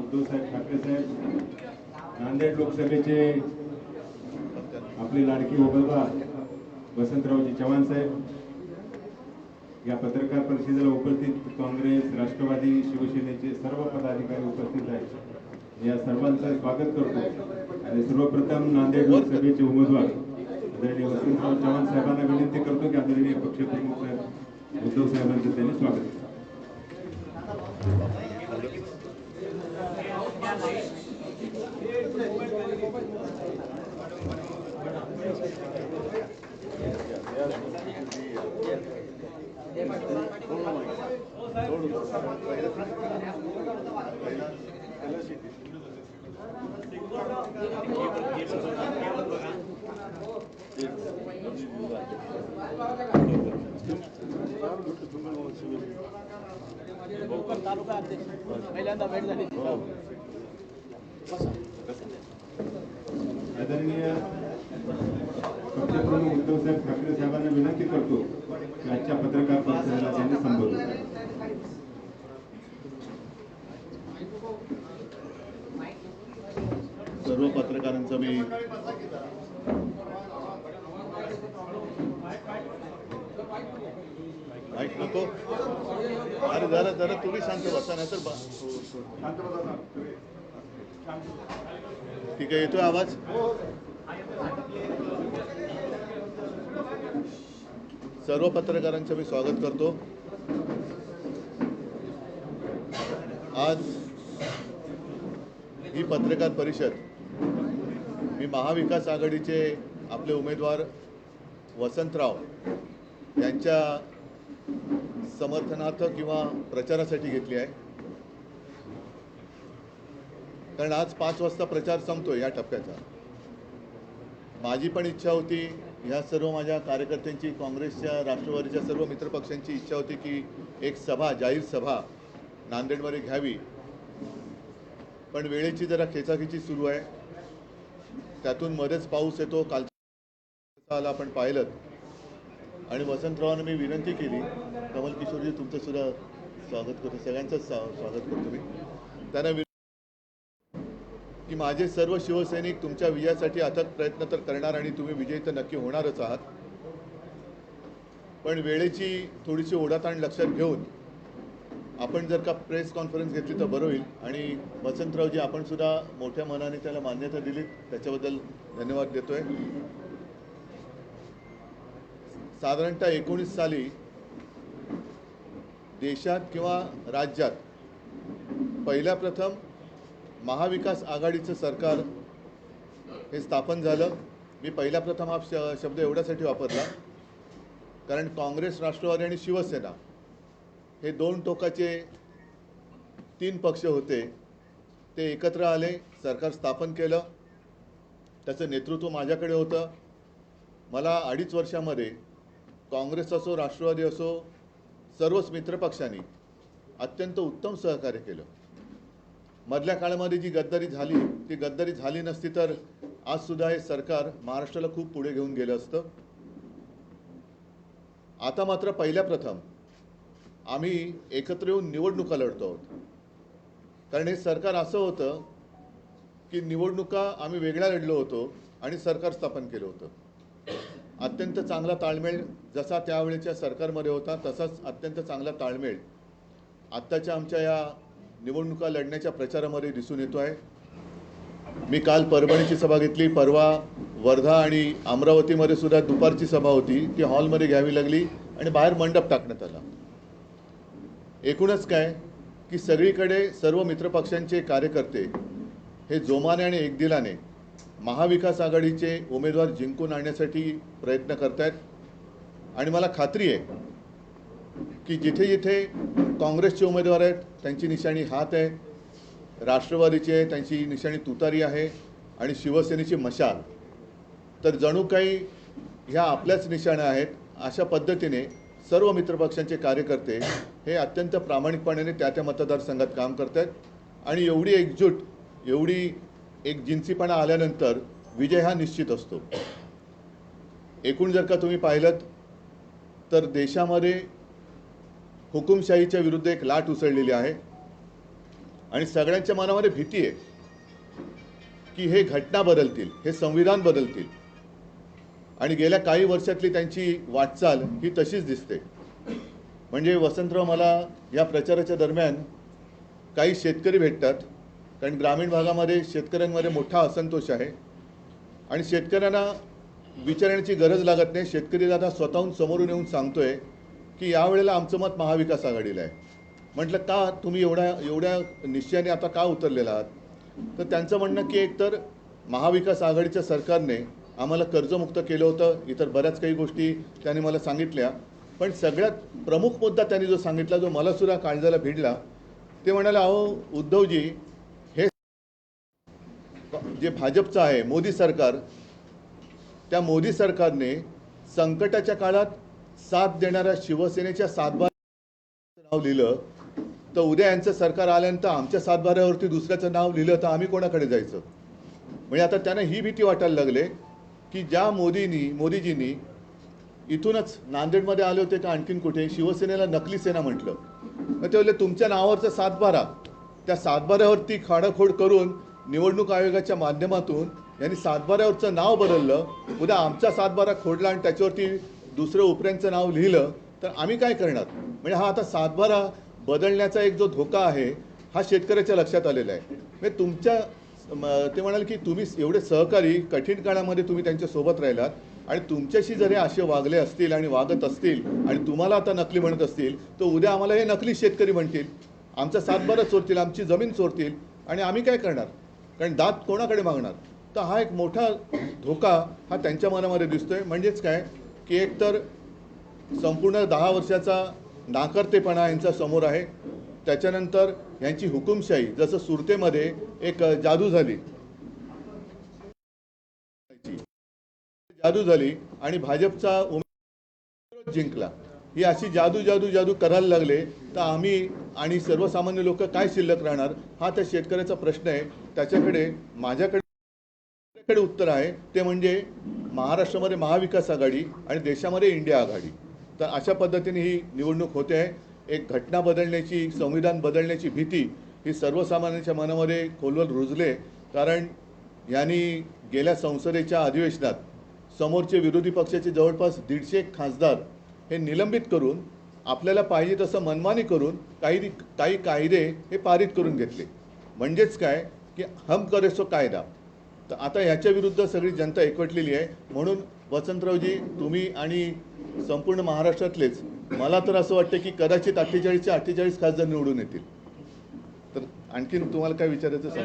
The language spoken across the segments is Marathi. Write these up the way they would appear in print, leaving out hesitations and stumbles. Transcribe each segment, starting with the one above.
उद्धवसाहेब ठाकरे साहेब, नांदेड लोकसभेचे आपले लाडकी उमेदवार वसंतरावजी चव्हाण साहेब, या पत्रकार परिषदेला उपस्थित काँग्रेस, राष्ट्रवादी, शिवसेनेचे सर्व पदाधिकारी उपस्थित आहेत। या सर्वांचं स्वागत करतो आणि सर्वप्रथम नांदेड लोकसभेचे उमेदवार आदरणीय वसंतराव चव्हाण साहेबांना विनंती करतो की आदरणीय पक्षप्रमुख उद्धव साहेबांचं त्यांनी स्वागत करावं। आदरणीय पक्षप्रमुख उद्धव साहेब ठाकरे साहेबांना विनंती करतो की आजच्या पत्रकार परिषदेला त्यांनी संबोधित करावे। सर्व पत्रकारांचा मी माईक नको, अरे जरा जरा तुम्ही शांत बसा, नाही तर ठीक आहे, येतोय आवाज? सर्व पत्रकारांचं मी स्वागत करतो। आज ही पत्रकार परिषद मी महाविकास आघाडीचे आपले उमेदवार वसंतराव यांच्या समर्थनार्थ किंवा प्रचारासाठी घेतली आहे, कारण आज 5 वाजता प्रचार संपतोय या टप्प्याचा। माझी पण इच्छा होती, ह्या सर्व माझ्या कार्यकर्त्यांची, काँग्रेसच्या, राष्ट्रवादीच्या सर्व मित्रपक्षांची इच्छा होती की एक सभा, जाहीर सभा नांदेडमध्ये घ्यावी, पण वेळेची जरा खेचाखेची सुरू आहे, त्यातून मध्येच पाऊस येतो। काल आपण पाहिलं आणि वसंतरावांना मी विनंती केली, कमल किशोरजी तुमचं सुद्धा स्वागत करतो, सगळ्यांचंच स्वागत करतो मी, त्यांना की माझे सर्व शिवसैनिक तुमच्या विजयासाठी अथक प्रयत्न तर करणार आणि तुम्ही विजयी तर नक्की होणारच आहात, पण वेळेची थोडीशी ओढाताण लक्षात घेऊन आपण जर का प्रेस कॉन्फरन्स घेतली तर बरं होईल। आणि वसंतरावजी आपण सुद्धा मोठ्या मनाने त्याला मान्यता दिली, त्याच्याबद्दल धन्यवाद देतोय। साधारणतः 19 साली देशात किंवा राज्यात पहिल्या प्रथम महाविकास आघाडीचं सरकार हे स्थापन झालं। मी पहिल्या प्रथम हा शब्द एवढ्यासाठी वापरला कारण काँग्रेस, राष्ट्रवादी आणि शिवसेना हे 2 टोकाचे 3 पक्ष होते, ते एकत्र आले, सरकार स्थापन केलं, त्याचं नेतृत्व माझ्याकडे होतं। मला 2.5 वर्षामध्ये काँग्रेस असो, राष्ट्रवादी असो, सर्वच मित्रपक्षांनी अत्यंत उत्तम सहकार्य केलं। मधल्या काळामध्ये जी गद्दारी झाली ती गद्दारी झाली नसती तर आज सुद्धा हे सरकार महाराष्ट्राला खूप पुढे घेऊन गेलं असतं। आता मात्र पहिल्या प्रथम आम्ही एकत्र येऊन निवडणुका लढतो आहोत, कारण हे सरकार असं होतं की निवडणुका आम्ही वेगळ्या लढलो होतो आणि सरकार स्थापन केलं होतं। अत्यंत चांगला ताळमेळ जसा त्यावेळेच्या सरकारमध्ये होता तसाच अत्यंत चांगला ताळमेळ आत्ताच्या आमच्या या निवडणुका लढण्याच्या प्रचारामध्ये दिसून येतो आहे। मी काल परभणीची सभा घेतली, परवा वर्धा आणि अमरावतीमध्ये सुद्धा दुपारची सभा होती, ती हॉलमध्ये घ्यावी लागली आणि बाहेर मंडप टाकण्यात आला। एकूणच काय की सगळीकडे सर्व मित्रपक्षांचे कार्यकर्ते हे जोमाने आणि एकदिलाने महाविकास आघाडीचे उमेदवार जिंकून आणण्यासाठी प्रयत्न करत आहेत आणि मला खात्री आहे की जिथे जिथे काँग्रेसचे उमेदवार आहेत त्यांची निशाणी हात आहे, राष्ट्रवादीची आहे त्यांची निशाणी तुतारी आहे आणि शिवसेनेची मशाल, तर जणू काही ह्या आपल्याच निशाण्या आहेत। अशा पद्धतीने सर्व मित्रपक्षांचे कार्यकर्ते हे अत्यंत प्रामाणिकपणे त्या मतदारसंघात काम करत आहेत आणि एवढी एकजूट, एवढी एक जिन्सीपणा आल्यानंतर विजय हा निश्चित असतो। एकूण जर का तुम्ही पाहिलं तर देशामध्ये हुकुमशाहीच्या विरुद्ध एक लाट उसळलेली आहे। आणि सगळ्यांच्या मनामध्ये भीती आहे की हे घटना बदलतील, हे संविधान बदलतील. आणि गेल्या काही वर्षातली त्यांची वाटचाल ही तशीच दिसते. म्हणजे वसंतराव, मला या प्रचाराच्या दरम्यान काही शेतकरी भेटतात, कारण ग्रामीण भागामध्ये शेतकऱ्यांमध्ये मोठा असंतोष आहे आणि शेतकऱ्यांना विचारण्याची गरज लागत नाही. शेतकरी दादा स्वतःहून समोरून येऊन सांगतोय की यावेळेला आमचं मत महाविकास आघाडीला आहे. म्हटलं का तुम्ही एवढ्या निश्चयाने आता का उतरलेला आहात? तर त्यांचं म्हणणं की एकतर महाविकास आघाडीच्या सरकारने आम्हाला कर्जमुक्त केलं होतं, इतर बऱ्याच काही गोष्टी त्यांनी मला सांगितल्या, पण सगळ्यात प्रमुख मुद्दा त्यांनी जो सांगितला, जो मला सुद्धा काळजाला भिडला, ते म्हणाले, अहो उद्धवजी, हे जे भाजपचं आहे मोदी सरकार, त्या मोदी सरकारने संकटाच्या काळात साथ देणाऱ्या शिवसेनेच्या सातबाऱ्याचं नाव लिहिलं, तर उद्या यांचं सरकार आल्यानंतर आमच्या सातबाऱ्यावरती दुसऱ्याचं नाव लिहिलं तर आम्ही कोणाकडे जायचं? म्हणजे आता त्यांना ही भीती वाटायला लागले की ज्या मोदीजींनी इथूनच नांदेडमध्ये आले होते का आणखीन कुठे शिवसेनेला नकली सेना म्हटलं, मग ते बोलले तुमच्या नावावरचा सातबारा, त्या सातबाऱ्यावरती खाडाखोड करून निवडणूक आयोगाच्या माध्यमातून यांनी सातबाऱ्यावरचं नाव बदललं. उद्या आमचा सातबारा खोडला आणि त्याच्यावरती दुसरं उपऱ्यांचं नाव लिहिलं तर आम्ही काय करणार? म्हणजे हा आता सातबारा बदलण्याचा एक जो धोका आहे हा शेतकऱ्याच्या लक्षात आलेला आहे. म्हणजे ते म्हणाले की तुम्ही एवढे सहकारी कठीण काळामध्ये तुम्ही त्यांच्यासोबत राहिलात आणि तुमच्याशी जर हे असे वागले असतील आणि वागत असतील आणि तुम्हाला आता नकली म्हणत असतील तर उद्या आम्हाला हे नकली शेतकरी म्हणतील, आमचा सातबारा चोरतील, आमची जमीन चोरतील आणि आम्ही काय करणार? कारण दात कोणाकडे मागणार? तर हा एक मोठा धोका हा त्यांच्या मनामध्ये दिसतोय. म्हणजेच काय की एकतर संपूर्ण 10 वर्षाचा नाकर्तेपणा यांच्या समोर आहे, त्याच्यानंतर यांची हुकुमशाही, जसं सुरतेमध्ये एक जादू झाली आणि भाजपचा उमेदवार जिंकला, ही अशी जादू करायला लागले तर आम्ही आणि सर्वसामान्य लोक काय शिल्लक राहणार? हा त्या शेतकऱ्याचा प्रश्न आहे. त्याच्याकडे माझ्याकडे उत्तर आहे, ते म्हणजे महाराष्ट्रामध्ये महाविकास आघाडी आणि देशामध्ये इंडिया आघाडी. तर अशा पद्धतीने ही निवडणूक होते आहे. एक घटना बदलण्याची, संविधान बदलण्याची भीती ही सर्वसामान्यांच्या मनामध्ये खोलवर रुजले, कारण यांनी गेल्या संसदेच्या अधिवेशनात समोरचे विरोधी पक्षाचे जवळपास 150 खासदार हे निलंबित करून आपल्याला पाहिजे तसं मनमानी करून काही कायदे हे पारित करून घेतले. म्हणजेच काय की हम करे सो कायदा. तर आता ह्याच्या विरुद्ध सगळी जनता एकवटलेली आहे. म्हणून वसंतरावजी, तुम्ही आणि संपूर्ण महाराष्ट्रातलेच, मला तर असं वाटतं की कदाचित 48चे 48 खासदार निवडून येतील. तर आणखीन तुम्हाला काय विचारायचं सांगा.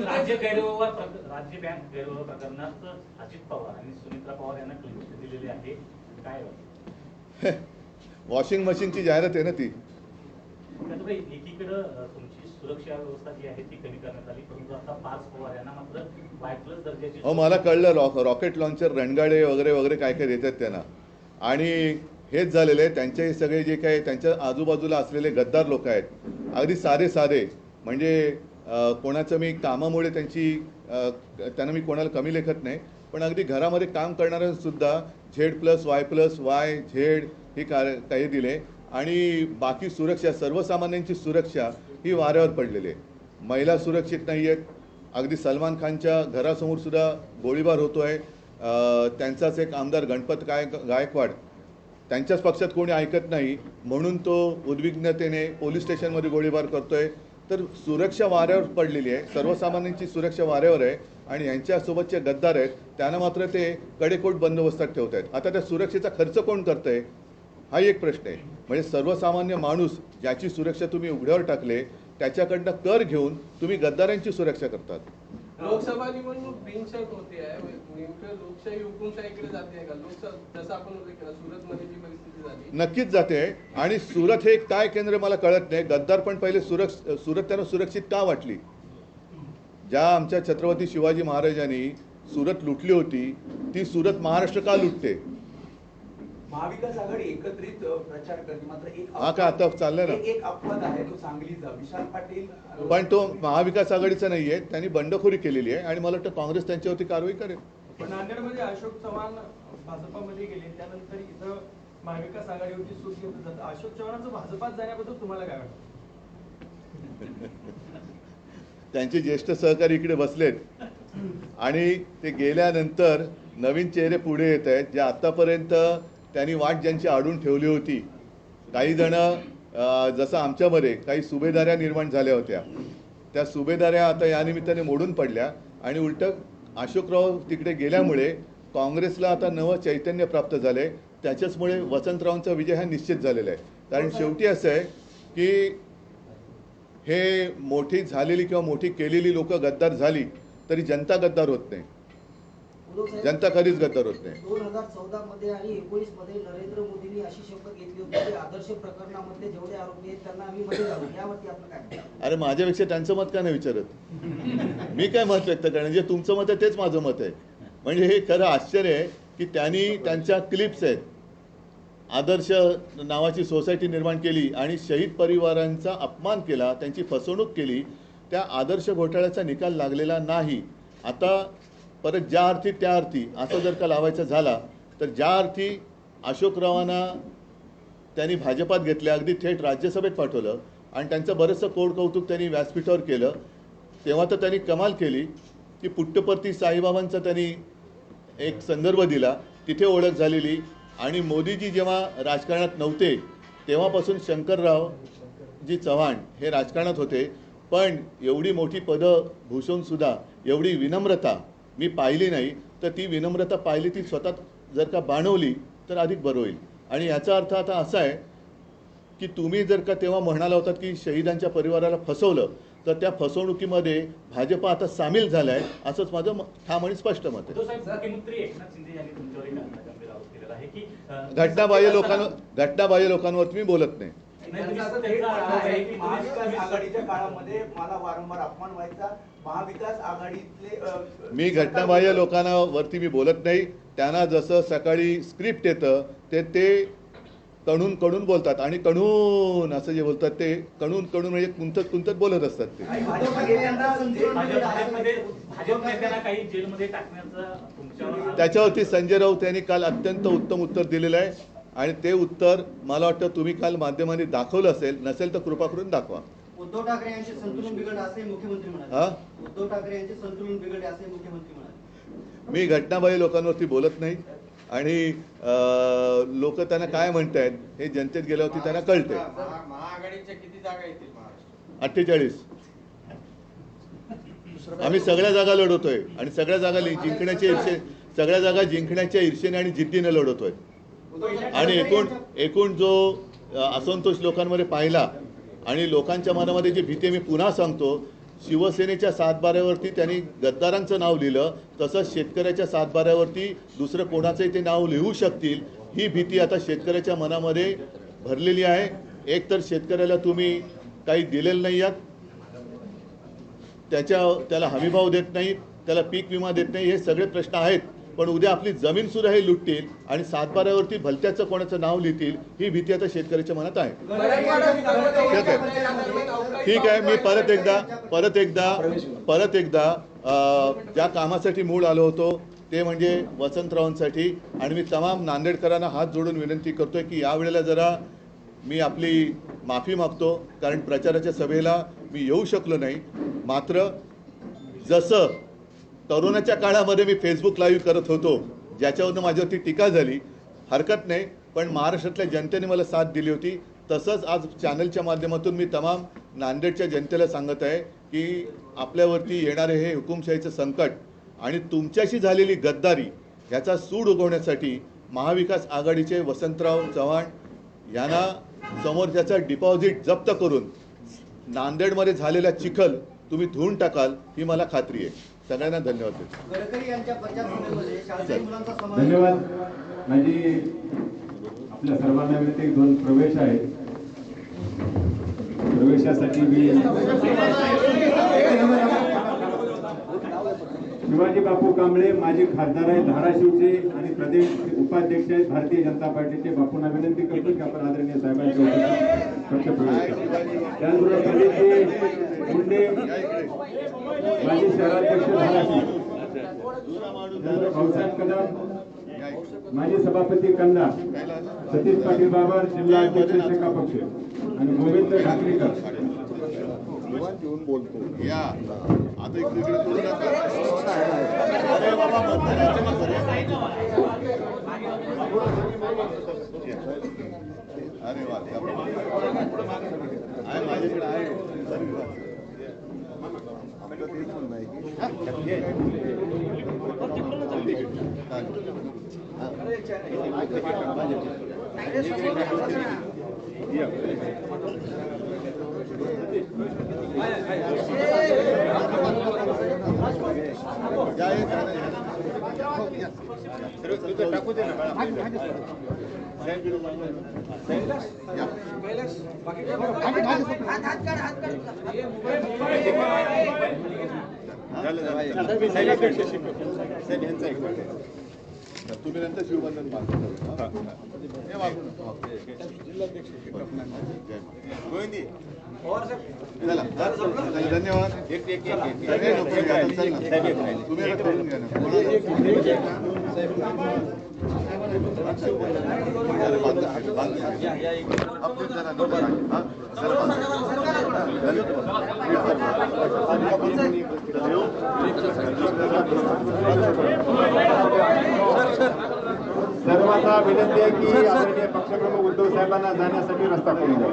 राज्य बँक गैरव्यवहार प्रकरणात अजित पवार आणि सुमित्रा पवार यांना क्लीन चिट दिलेली आहे, काय वॉशिंग मशीनची जाहिरात आहे ना ती. त्यामुळे एकीकडे तुमची सुरक्षा व्यवस्था जी आहे ती कमी करण्यात आली, परंतु आता पार्थ पवार यांना मात्र वाय+ दर्जाची. मला कळलं, रॉकेट लॉन्चर, रणगाडे वगैरे वगैरे काय काय देतात त्यांना. आणि हेच झालेलं आहे, त्यांचे सगळे जे काही त्यांच्या आजूबाजूला असलेले गद्दार लोक आहेत, अगदी साधे, म्हणजे कोणाचं मी कामामुळे त्यांना मी कोणाला कमी लेखत नाही, पण अगदी घरामध्ये काम करणाऱ्यांसुद्धा Z+, Y+, Z ही काही दिले. आणि बाकी सुरक्षा, सर्वसामान्यांची सुरक्षा ही वाऱ्यावर पडलेली आहे. महिला सुरक्षित नाही आहेत. अगदी सलमान खानच्या घरासमोर सुद्धा गोळीबार होतो आहे. त्यांचाच एक आमदार गणपत गायकवाड, त्यांच्याच पक्षात कोणी ऐकत नाही म्हणून तो उद्विग्नतेने पोलीस स्टेशनमध्ये गोळीबार करतोय. तर सुरक्षा वाऱ्यावर पडलेली आहे, सर्वसामान्यांची सुरक्षा वाऱ्यावर आहे आणि यांच्यासोबतचे गद्दार आहेत त्यांना मात्र ते कडेकोट बंदोबस्तात ठेवत आहेत. आता त्या सुरक्षेचा खर्च कोण करतंय हा एक प्रश्न आहे. म्हणजे सर्वसामान्य माणूस ज्याची सुरक्षा तुम्ही उघड्यावर टाकले त्याच्याकडनं कर घेऊन तुम्ही गद्दारांची सुरक्षा करतात. लोकसभा निवडणूक बिनशर्त होते आहे, नेमकं लोकशाही हुकुमशाहीकडे जाते का? जसं आपण सुरतमध्ये जी परिस्थिती झाली, नक्कीच जाते. आणि सुरत हे काय केंद्र मला कळत नाही. गद्दार पण पहिले सुरत त्यांना सुरक्षित का वाटली? ज्या आमच्या छत्रपती शिवाजी महाराजांनी सुरत लुटली होती ती सुरत महाराष्ट्र का लुटते? महाविकास आघाडी एकत्रित प्रचार करते, मात्र हा का आता चाललंय ना, एक अपवाद आहे तो सांगलीचा. विशाल पाटील, पण तो महाविकास आघाडीचा नाहीये, त्यांनी बंडखोरी केलेली आहे आणि मला वाटतं काँग्रेस त्यांच्यावरती कारवाई करेल. पण नांदेडमध्ये अशोक चव्हाण भाजपामध्ये गेले, त्यानंतर इथं महाविकास आघाडीवरती सूट घेतलं जातं. अशोक चव्हाणांचं भाजपात जाण्याबद्दल तुम्हाला काय वाटतं? त्यांचे ज्येष्ठ सहकारी इकडे बसलेत आणि ते गेल्यानंतर नवीन चेहरे पुढे येत आहेत, जे आत्तापर्यंत त्यांनी वाट ज्यांची आडून ठेवली होती. काही जण जसं आमच्यामध्ये काही सुभेदाऱ्या निर्माण झाल्या होत्या, त्या सुभेदाऱ्या आता या निमित्ताने मोडून पडल्या आणि उलटं अशोकराव तिकडे गेल्यामुळे काँग्रेसला आता नवं चैतन्य प्राप्त झालं आहे. त्याच्याचमुळे वसंतरावांचा विजय हा निश्चित झालेला आहे. कारण शेवटी असं आहे की हे मोठी झालेली किंवा मोठी केलेली लोक गद्दार झाली तरी जनता गद्दार होत नाही. जनता कधीच गद्दार होत नाही. 2014 मध्ये आणि 19 मध्ये नरेंद्र मोदींनी अशी शपथ घेतली होती की आदर्श प्रकरणामध्ये जेवढे आरोपी आहेत त्यांना आम्ही मध्ये घालू. यावरती आपलं काय? अरे माझ्यापेक्षा त्यांचं मत का नाही विचारत? मी काय मत व्यक्त करणार? जे तुमचं मत आहे तेच माझं मत आहे. म्हणजे हे खरं आश्चर्य आहे की त्यांनी त्यांच्या क्लिप्स आहेत, आदर्श नावाची सोसायटी निर्माण केली आणि शहीद परिवारांचा अपमान केला, त्यांची फसवणूक केली. त्या आदर्श घोटाळ्याचा निकाल लागलेला नाही. आता परत ज्या अर्थी त्या अर्थी असं जर का लावायचं झाला तर ज्या अर्थी अशोकरावांना त्यांनी भाजपात घेतले, अगदी थेट राज्यसभेत पाठवलं आणि त्यांचं बरंचसं कौतुक त्यांनी व्यासपीठावर केलं, तेव्हा तर त्यांनी कमाल केली की पुट्टपर्ती साईबाबांचा त्यांनी एक संदर्भ दिला, तिथे ओळख झालेली. आणि मोदीजी जेव्हा राजकारणात नव्हते तेव्हापासून शंकररावजी चव्हाण हे राजकारणात होते, पण एवढी मोठी पदं भूषवूनसुद्धा एवढी विनम्रता मी पाहिली नाही. तर ती विनम्रता पाहिली ती स्वतः जर का बाणवली तर अधिक बरं होईल. आणि याचा अर्थ आता असा आहे की तुम्ही जर का तेव्हा म्हणाला होतात की शहीदांच्या परिवाराला फसवलं, तर त्या फसवणुकीमध्ये भाजप आता सामील झाला आहे, असंच माझं ठाम आणि स्पष्ट मत आहे. मुख्यमंत्री एकनाथ शिंदे यांनी तुमच्यावर एक गंभीर आरोप केलेला आहे की घटनाबाह्य लोकांवरती मी बोलत नाही. महाविकास आघाडीच्या काळामध्ये मला वारंवार अपमान व्हायचा. महाविकास आघाडीतले मी घटनाबाह्य लोकांवरती मी बोलत नाही. त्यांना जसं सकाळी स्क्रिप्ट येतं ते कणून कणून बोलतात आणि कणून असं जे बोलतात ते कणून कणून म्हणजे कुंतत बोलत असतात ते. त्याच्यावरती संजय राऊत यांनी काल अत्यंत उत्तम उत्तर दिलेलं आहे आणि ते उत्तर मला वाटतं तुम्ही काल माध्यमांनी दाखवलं असेल, नसेल तर कृपा करून दाखवा. उद्धव ठाकरे यांचे संतुलन बिघडले असे मुख्यमंत्री म्हणाले. उद्धव ठाकरे यांचे संतुलन बिघडले असे मुख्यमंत्री म्हणाले. मी घटनाबाह्य लोकांवरती बोलत नाही आणि लोक त्यांना काय म्हणतायत हे जनतेत गेल्यावरती त्यांना कळते. महाआघाडीच्या किती जागा येतील महाराष्ट्रात? 48. आम्ही सगळ्या जागा लढवतोय आणि सगळ्या जागा जिंकण्याच्या ईर्षेने आणि जिद्दीने लढवतोय. आणि एकूण जो असंतोष लोकांमध्ये पाहिला आणि लोकांच्या मनामध्ये जी भीती, मी पुन्हा सांगतो, शिवसेनेच्या सातबाऱ्यावरती त्यांनी गद्दारांचं नाव लिहिलं, तसंच शेतकऱ्याच्या सातबाऱ्यावरती दुसरं कोणाचंही ते नाव लिहू शकतील, ही भीती आता शेतकऱ्याच्या मनामध्ये भरलेली आहे. एक तर शेतकऱ्याला तुम्ही काही दिलेलं नाही आहात, त्याला हमीभाव देत नाही, त्याला पीक विमा देत नाही, हे सगळे प्रश्न आहेत. पण उद्या आपली जमीन सुद्धा हे लुटतील आणि सातबाऱ्यावरती भलत्याचं कोणाचं नाव लिहितील, ही भीती आता शेतकऱ्याच्या मनात आहे. ठीक आहे. मी परत एकदा ज्या कामासाठी मूळ आलो होतो ते म्हणजे वसंतरावांसाठी, आणि मी तमाम नांदेडकरांना हात जोडून विनंती करतोय की यावेळेला जरा मी आपली माफी मागतो, कारण प्रचाराच्या सभेला मी येऊ शकलो नाही. मात्र जसं कोरोनाच्या काळामध्ये मी फेसबुक लाईव्ह करत होतो, ज्याच्यावरनं माझ्यावरती टीका झाली, हरकत नाही, पण महाराष्ट्रातल्या जनतेने मला साथ दिली होती, तसंच आज चॅनलच्या माध्यमातून मी तमाम नांदेडच्या जनतेला सांगत आहे की आपल्यावरती येणारे हे हुकुमशाहीचं संकट आणि तुमच्याशी झालेली गद्दारी ह्याचा सूड उगवण्यासाठी महाविकास आघाडीचे वसंतराव चव्हाण यांना समोरच्याचा डिपॉझिट जप्त करून नांदेडमध्ये झालेला चिखल तुम्ही धुवून टाकाल ही मला खात्री आहे. सगळ्यांना धन्यवाद देतो. गडकरी यांच्या प्रचार सभेमध्ये शालेय मुलांचा समावेश. धन्यवाद. माझी आपल्या सर्वांना विनंती, 2 प्रवेश आहेत. प्रवेशासाठी मी शिवाजी बापू कांबळे माजी खासदार आहेत धाराशिवचे आणि प्रदेश उपाध्यक्ष आहेत भारतीय जनता पार्टीचे. बापूंना विनंती करतो की आपण आदरणीय साहेबांच्या पक्ष प्रवेश करा. त्याचबरोबर प्रदेशचे मुंडे माजी शहराध्यक्ष धाराशिव, भाऊसाहेब कदम माजी सभापती कंदा, सतीश पाटील बाबर जिल्हा अध्यक्ष शेका पक्ष आणि गोविंद ठाकरेकर या आता इकडे करू नका. अरे बाबा मतदानाचे मग खरे. अरे वा आहे माझ्याकडे आहे. टाकू दे ना. तुम्ही नंतर शिवबंधन गोविंदी चला धन्यवाद. तुम्ही आता करून घ्या सर्वांना विनंती आहे की आदरणीय पक्षप्रमुख उद्धव साहेबांना जाण्यासाठी रस्ता करून द्या.